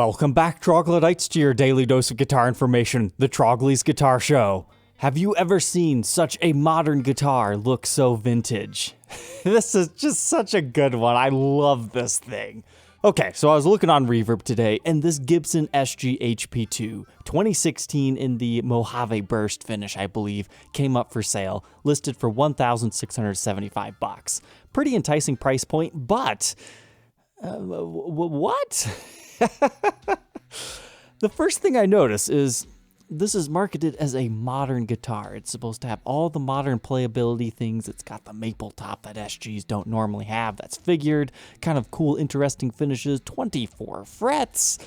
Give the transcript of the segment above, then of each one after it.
Welcome back, troglodytes, to your daily dose of guitar information, the Trogly's Guitar Show. Have you ever seen such a modern guitar look so vintage? This is just such a good one. I love this thing. Okay, so I was looking on Reverb today, and this Gibson SG HP2, 2016 in the Mojave Burst finish, I believe, came up for sale, listed for $1,675. Pretty enticing price point, but what? The first thing I notice is this is marketed as a modern guitar. It's supposed to have all the modern playability things. It's got the maple top that SGs don't normally have. That's figured, kind of cool, interesting finishes, 24 frets.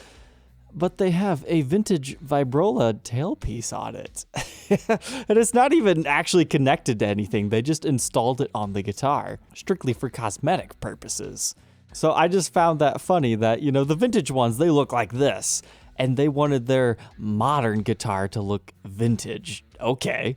But they have a vintage vibrola tailpiece on it. And it's not even actually connected to anything. They just installed it on the guitar, strictly for cosmetic purposes. So I just found that funny that, the vintage ones, they look like this. And they wanted their modern guitar to look vintage. Okay.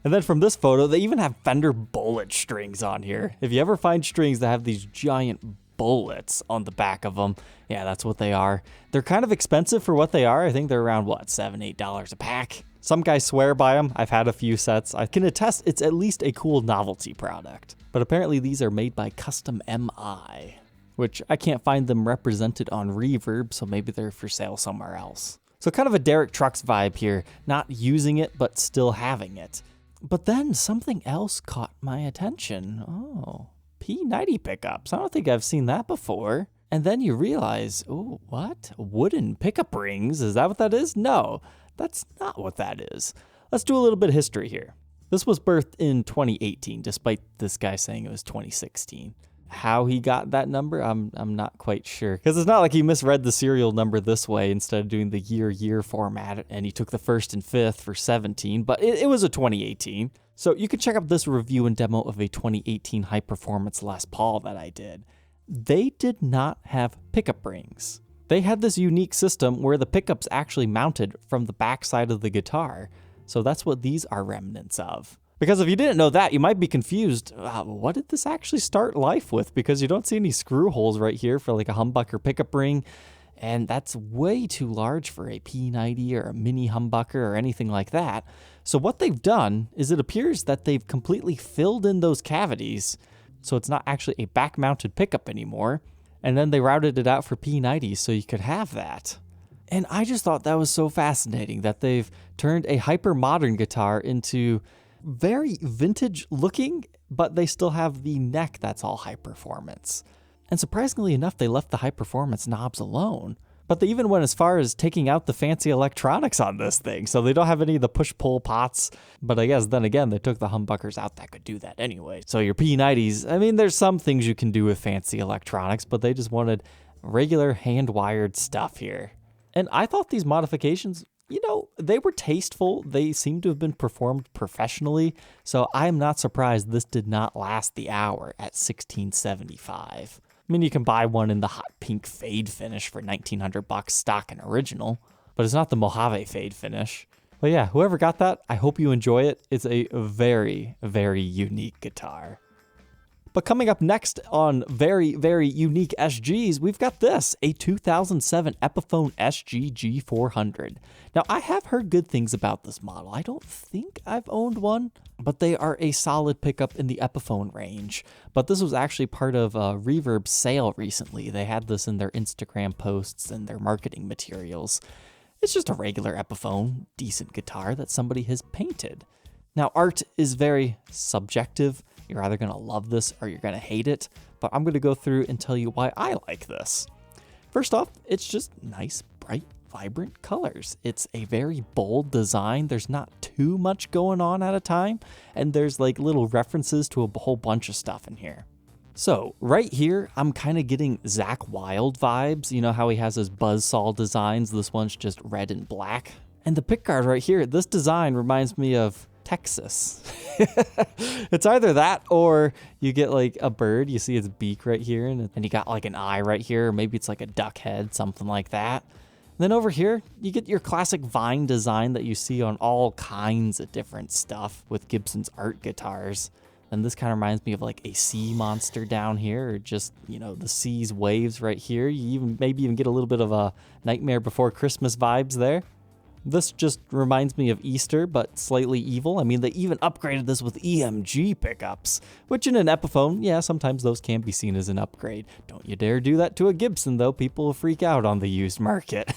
And then from this photo, they even have Fender bullet strings on here. If you ever find strings that have these giant bullets on the back of them, yeah, that's what they are. They're kind of expensive for what they are. I think they're around, $7, $8 a pack. Some guys swear by them. I've had a few sets. I can attest it's at least a cool novelty product. But apparently these are made by Custom MI, which I can't find them represented on Reverb, so maybe they're for sale somewhere else. So kind of a Derek Trucks vibe here, not using it, but still having it. But then something else caught my attention. Oh, P90 pickups. I don't think I've seen that before. And then you realize, oh, what? Wooden pickup rings? Is that what that is? No, that's not what that is. Let's do a little bit of history here. This was birthed in 2018, despite this guy saying it was 2016. How he got that number, I'm not quite sure. Because it's not like he misread the serial number this way instead of doing the year format, and he took the 1st and 5th for 17, but it was a 2018. So you can check out this review and demo of a 2018 high-performance Les Paul that I did. They did not have pickup rings. They had this unique system where the pickups actually mounted from the backside of the guitar. So that's what these are remnants of. Because if you didn't know that, you might be confused. What did this actually start life with? Because you don't see any screw holes right here for like a humbucker pickup ring. And that's way too large for a P90 or a mini humbucker or anything like that. So what they've done is it appears that they've completely filled in those cavities. So it's not actually a back-mounted pickup anymore. And then they routed it out for P90s so you could have that. And I just thought that was so fascinating that they've turned a hyper-modern guitar into very vintage looking, but they still have the neck that's all high performance. And surprisingly enough, they left the high performance knobs alone. But they even went as far as taking out the fancy electronics on this thing. So they don't have any of the push-pull pots. But I guess then again, they took the humbuckers out that could do that anyway. So your P90s, there's some things you can do with fancy electronics, but they just wanted regular hand-wired stuff here. And I thought these modifications, they were tasteful. They seem to have been performed professionally. So I'm not surprised this did not last the hour at $1,675. You can buy one in the hot pink fade finish for $1,900 stock and original, but it's not the Mojave fade finish. But yeah, whoever got that, I hope you enjoy it. It's a very, very unique guitar. But coming up next on very, very unique SGs, we've got this, a 2007 Epiphone SG G400. Now, I have heard good things about this model. I don't think I've owned one, but they are a solid pickup in the Epiphone range. But this was actually part of a Reverb sale recently. They had this in their Instagram posts and their marketing materials. It's just a regular Epiphone, decent guitar that somebody has painted. Now, art is very subjective. You're either going to love this or you're going to hate it, but I'm going to go through and tell you why I like this. First off, it's just nice, bright, vibrant colors. It's a very bold design. There's not too much going on at a time, and there's like little references to a whole bunch of stuff in here. So right here, I'm kind of getting Zakk Wylde vibes. You know how he has his buzzsaw designs? This one's just red and black. And the pickguard right here, this design reminds me of Texas. It's either that or you get like a bird, you see its beak right here, and you got like an eye right here, or maybe it's like a duck head, something like that. And then over here, you get your classic vine design that you see on all kinds of different stuff with Gibson's art guitars. And this kind of reminds me of like a sea monster down here, or just, the sea's waves right here. You maybe even get a little bit of a Nightmare Before Christmas vibes there. This just reminds me of Easter, but slightly evil. I mean, they even upgraded this with EMG pickups, which in an Epiphone, yeah, sometimes those can be seen as an upgrade. Don't you dare do that to a Gibson, though. People will freak out on the used market.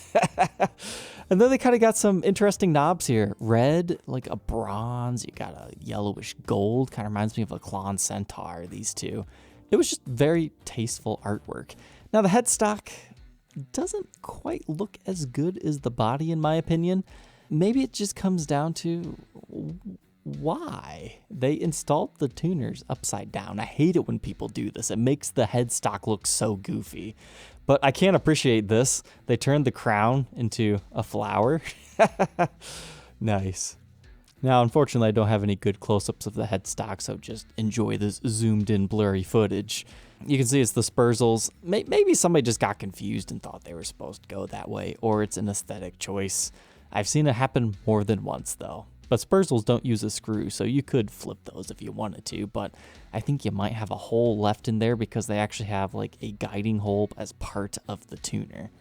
And then they kind of got some interesting knobs here. Red, like a bronze. You got a yellowish gold. Kind of reminds me of a Klon Centaur, these two. It was just very tasteful artwork. Now, the headstock doesn't quite look as good as the body, in my opinion. Maybe it just comes down to why they installed the tuners upside down. I hate it when people do this. It makes the headstock look so goofy. But I can't appreciate this. They turned the crown into a flower. Nice. Now, unfortunately, I don't have any good close-ups of the headstock, so just enjoy this zoomed-in blurry footage. You can see it's the Spurzels. Maybe somebody just got confused and thought they were supposed to go that way, or it's an aesthetic choice. I've seen it happen more than once, though. But Spurzels don't use a screw, so you could flip those if you wanted to, but I think you might have a hole left in there because they actually have like a guiding hole as part of the tuner.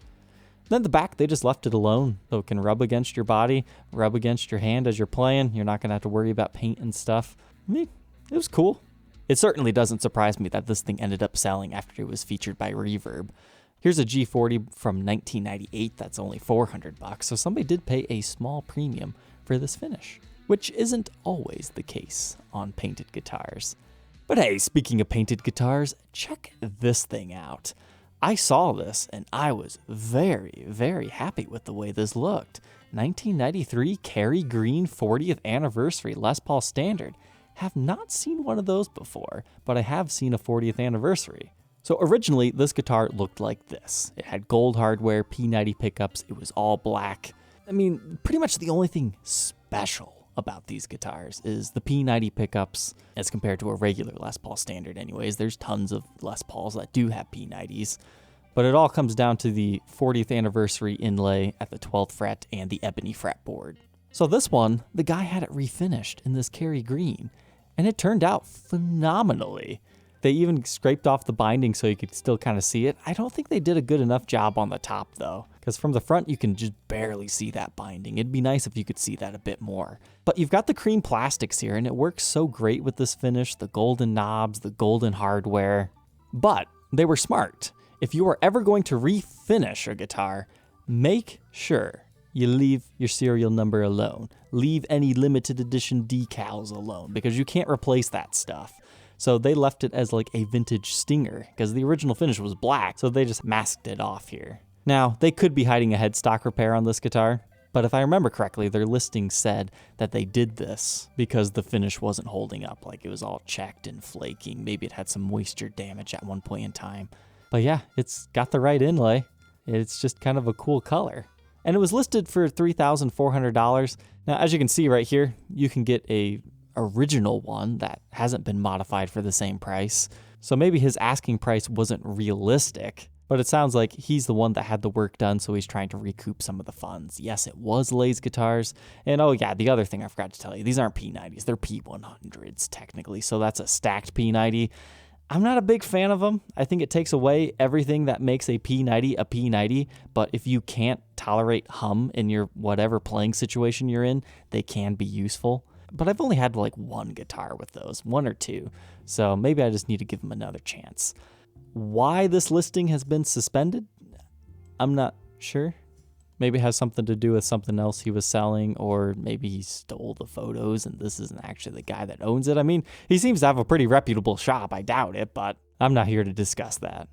Then the back, they just left it alone, so it can rub against your body, rub against your hand as you're playing. You're not going to have to worry about paint and stuff. I mean, it was cool. It certainly doesn't surprise me that this thing ended up selling after it was featured by Reverb. Here's a G40 from 1998 that's only $400, so somebody did pay a small premium for this finish, which isn't always the case on painted guitars. But hey, speaking of painted guitars, check this thing out. I saw this and I was very, very happy with the way this looked. 1993 Cary Green 40th Anniversary Les Paul Standard. Have not seen one of those before, but I have seen a 40th anniversary. So originally, this guitar looked like this. It had gold hardware, P90 pickups, it was all black. I mean, pretty much the only thing special about these guitars is the P90 pickups as compared to a regular Les Paul Standard anyways. There's tons of Les Pauls that do have P90s, but it all comes down to the 40th anniversary inlay at the 12th fret and the ebony fretboard. So this one, the guy had it refinished in this Cary Green, and it turned out phenomenally. They even scraped off the binding so you could still kind of see it. I don't think they did a good enough job on the top though, because from the front you can just barely see that binding. It'd be nice if you could see that a bit more. But you've got the cream plastics here, and it works so great with this finish, the golden knobs, the golden hardware. But they were smart. If you are ever going to refinish a guitar, make sure you leave your serial number alone. Leave any limited edition decals alone, because you can't replace that stuff. So they left it as like a vintage Stinger, because the original finish was black, so they just masked it off here. Now, they could be hiding a headstock repair on this guitar, but if I remember correctly, their listing said that they did this because the finish wasn't holding up, like it was all checked and flaking. Maybe it had some moisture damage at one point in time. But yeah, it's got the right inlay. It's just kind of a cool color. And it was listed for $3,400. Now, as you can see right here, you can get a original one that hasn't been modified for the same price. So maybe his asking price wasn't realistic, but it sounds like he's the one that had the work done, so he's trying to recoup some of the funds. Yes, it was Lay's guitars. And oh yeah, the other thing I forgot to tell you, these aren't P90s, they're P100s technically, so that's a stacked P90. I'm not a big fan of them. I think it takes away everything that makes a P90, but if you can't tolerate hum in your whatever playing situation you're in, they can be useful. But I've only had like one guitar with those, one or two, so maybe I just need to give them another chance. Why this listing has been suspended, I'm not sure. Maybe it has something to do with something else he was selling, or maybe he stole the photos and this isn't actually the guy that owns it. I mean, he seems to have a pretty reputable shop, I doubt it, but I'm not here to discuss that.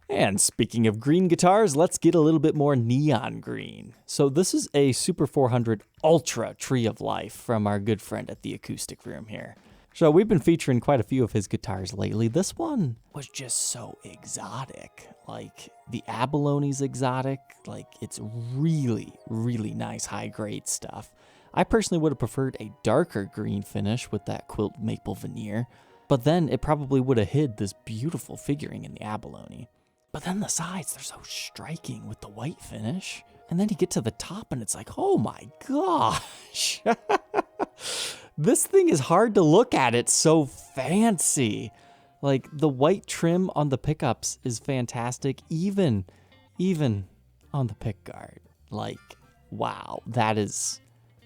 And speaking of green guitars, let's get a little bit more neon green. So this is a Super 400 Ultra Tree of Life from our good friend at the Acoustic Room here. So we've been featuring quite a few of his guitars lately. This one was just so exotic. Like the abalone's exotic. Like it's really, really nice high-grade stuff. I personally would have preferred a darker green finish with that quilt maple veneer, but then it probably would have hid this beautiful figuring in the abalone. But then the sides, they're so striking with the white finish. And then you get to the top and it's like, oh my gosh. This thing is hard to look at. It's so fancy. Like, the white trim on the pickups is fantastic, even on the pickguard. Like, wow, that is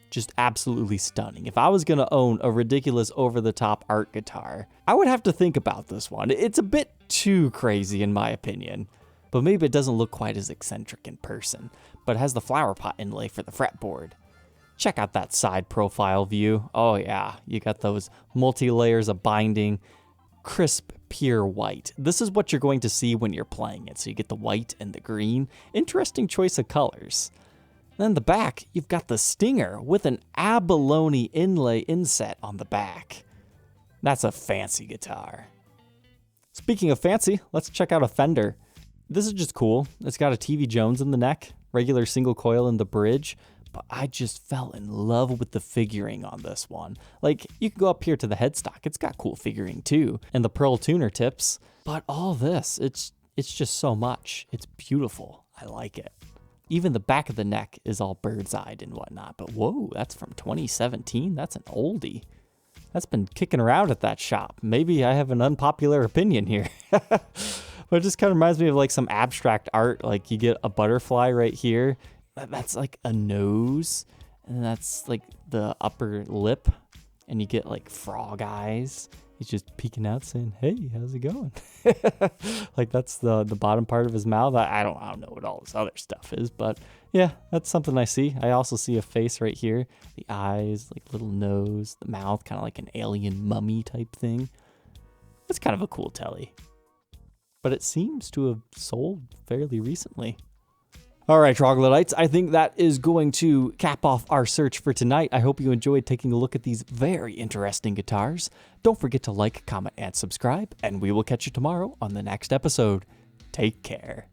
just absolutely stunning. If I was going to own a ridiculous over-the-top art guitar, I would have to think about this one. It's a bit too crazy in my opinion, but maybe it doesn't look quite as eccentric in person, but it has the flower pot inlay for the fretboard. Check out that side profile view. Oh yeah, you got those multi-layers of binding, crisp, pure white. This is what you're going to see when you're playing it. So you get the white and the green. Interesting choice of colors. Then the back, you've got the Stinger with an abalone inlay inset on the back. That's a fancy guitar. Speaking of fancy, let's check out a Fender. This is just cool. It's got a TV Jones in the neck, regular single coil in the bridge, but I just fell in love with the figuring on this one. Like, you can go up here to the headstock. It's got cool figuring too, and the pearl tuner tips, but all this, it's just so much. It's beautiful. I like it. Even the back of the neck is all bird's-eyed and whatnot, but whoa, that's from 2017? That's an oldie. That's been kicking around at that shop. Maybe I have an unpopular opinion here. But it just kind of reminds me of like some abstract art. Like, you get a butterfly right here. That's like a nose, and that's like the upper lip, and you get like frog eyes. He's just peeking out saying, hey, how's it going? Like, that's the bottom part of his mouth. I don't know what all this other stuff is, but yeah, that's something I see. I also see a face right here. The eyes, like little nose, the mouth, kind of like an alien mummy type thing. It's kind of a cool telly. But it seems to have sold fairly recently. All right, troglodytes, I think that is going to cap off our search for tonight. I hope you enjoyed taking a look at these very interesting guitars. Don't forget to like, comment, and subscribe, and we will catch you tomorrow on the next episode. Take care.